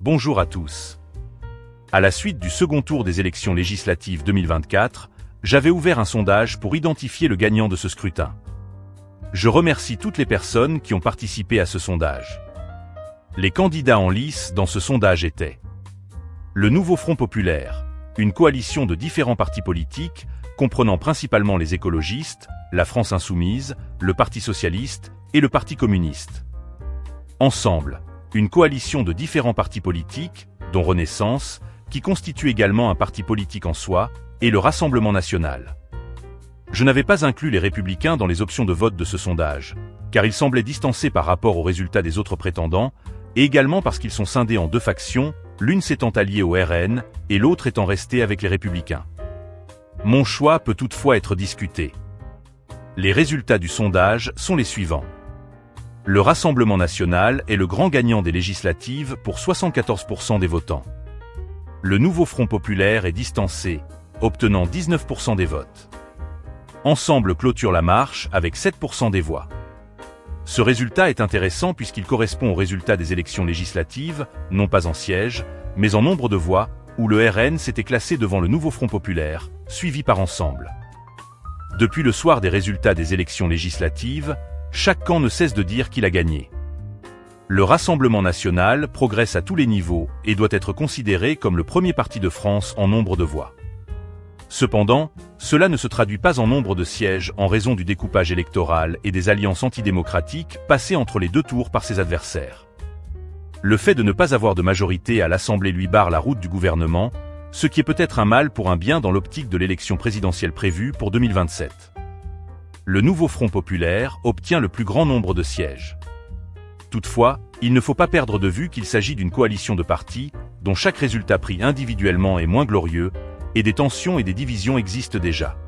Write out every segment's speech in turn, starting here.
Bonjour à tous. À la suite du second tour des élections législatives 2024, j'avais ouvert un sondage pour identifier le gagnant de ce scrutin. Je remercie toutes les personnes qui ont participé à ce sondage. Les candidats en lice dans ce sondage étaient le Nouveau Front Populaire, une coalition de différents partis politiques, comprenant principalement les écologistes, la France Insoumise, le Parti Socialiste et le Parti Communiste. Ensemble, une coalition de différents partis politiques, dont Renaissance, qui constitue également un parti politique en soi, et le Rassemblement National. Je n'avais pas inclus les Républicains dans les options de vote de ce sondage, car ils semblaient distancés par rapport aux résultats des autres prétendants, et également parce qu'ils sont scindés en deux factions, l'une s'étant alliée au RN et l'autre étant restée avec les Républicains. Mon choix peut toutefois être discuté. Les résultats du sondage sont les suivants. Le Rassemblement National est le grand gagnant des législatives pour 74% des votants. Le Nouveau Front Populaire est distancé, obtenant 19% des votes. Ensemble clôture la marche avec 7% des voix. Ce résultat est intéressant puisqu'il correspond au résultat des élections législatives, non pas en sièges, mais en nombre de voix, où le RN s'était classé devant le Nouveau Front Populaire, suivi par Ensemble. Depuis le soir des résultats des élections législatives, chaque camp ne cesse de dire qu'il a gagné. Le Rassemblement National progresse à tous les niveaux et doit être considéré comme le premier parti de France en nombre de voix. Cependant, cela ne se traduit pas en nombre de sièges en raison du découpage électoral et des alliances antidémocratiques passées entre les deux tours par ses adversaires. Le fait de ne pas avoir de majorité à l'Assemblée lui barre la route du gouvernement, ce qui est peut-être un mal pour un bien dans l'optique de l'élection présidentielle prévue pour 2027. Le Nouveau Front Populaire obtient le plus grand nombre de sièges. Toutefois, il ne faut pas perdre de vue qu'il s'agit d'une coalition de partis, dont chaque résultat pris individuellement est moins glorieux, et des tensions et des divisions existent déjà.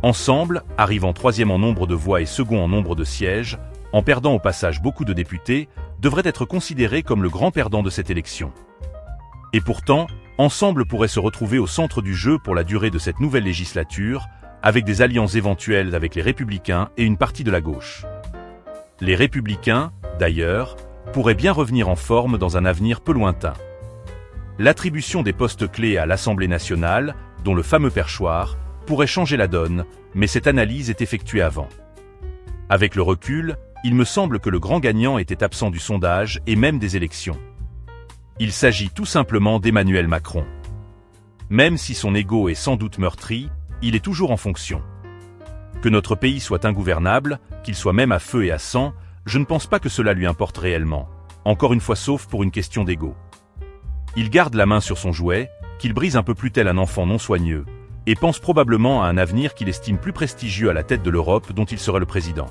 Ensemble, arrivant troisième en nombre de voix et second en nombre de sièges, en perdant au passage beaucoup de députés, devrait être considéré comme le grand perdant de cette élection. Et pourtant, Ensemble pourrait se retrouver au centre du jeu pour la durée de cette nouvelle législature, avec des alliances éventuelles avec les Républicains et une partie de la gauche. Les Républicains, d'ailleurs, pourraient bien revenir en forme dans un avenir peu lointain. L'attribution des postes clés à l'Assemblée nationale, dont le fameux perchoir, pourrait changer la donne, mais cette analyse est effectuée avant. Avec le recul, il me semble que le grand gagnant était absent du sondage et même des élections. Il s'agit tout simplement d'Emmanuel Macron. Même si son ego est sans doute meurtri, il est toujours en fonction. Que notre pays soit ingouvernable, qu'il soit même à feu et à sang, je ne pense pas que cela lui importe réellement, encore une fois sauf pour une question d'ego. Il garde la main sur son jouet, qu'il brise un peu plus tel un enfant non soigneux, et pense probablement à un avenir qu'il estime plus prestigieux à la tête de l'Europe dont il serait le président.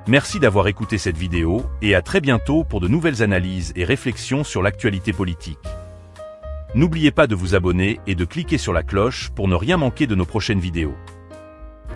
Merci d'avoir écouté cette vidéo, et à très bientôt pour de nouvelles analyses et réflexions sur l'actualité politique. N'oubliez pas de vous abonner et de cliquer sur la cloche pour ne rien manquer de nos prochaines vidéos.